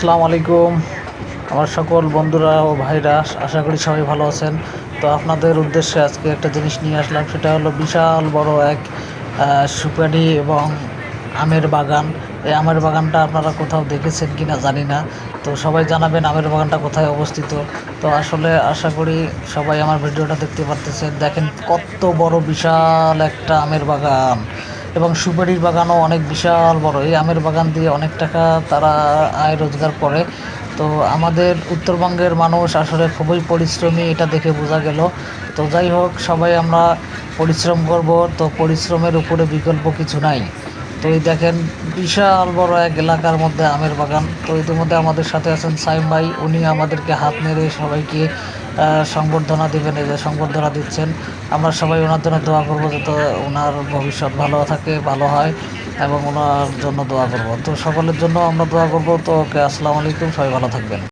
আসসালামু আলাইকুম আমার সকল বন্ধুরা ও ভাইরা, আশা করি সবাই ভালো আছেন। তো আপনাদের উদ্দেশ্যে আজকে একটা জিনিস নিয়ে আসলাম, সেটা হলো বিশাল বড় এক সুপারি এবং আমের বাগান। এই আমের বাগানটা আপনারা কোথাও দেখেছেন কি না জানি না, তো সবাই জানাবেন আমের বাগানটা কোথায় অবস্থিত। তো আসলে আশা করি সবাই আমার ভিডিওটা দেখতে পারতেছেন। দেখেন কত বড় বিশাল একটা আমের বাগান, এবং সুপারির বাগানও অনেক বিশাল বড়। এই আমের বাগান দিয়ে অনেক টাকা তারা আয় রোজগার করে। তো আমাদের উত্তরবঙ্গের মানুষ আসলে খুবই পরিশ্রমী, এটা দেখে বোঝা গেল। তো যাই হোক, সবাই আমরা পরিশ্রম করব, তো পরিশ্রমের উপরে বিকল্প কিছু নাই। তো এই দেখেন বিশাল বড় এক এলাকার মধ্যে আমের বাগান। তো ইতিমধ্যে আমাদের সাথে আছেন সাইম ভাই, উনি আমাদেরকে হাত নেড়ে সবাইকে সংবর্ধনা দেবেন, এই যে সংবর্ধনা দিচ্ছেন। আমরা সবাই ওনার জন্য দোয়া করবো যাতে ওনার ভবিষ্যৎ ভালো থাকে, ভালো হয়, এবং ওনার জন্য দোয়া করব। তো সকলের জন্য আমরা দোয়া করব। তো ওকে, আসসালামু আলাইকুম, সবাই ভালো থাকবেন।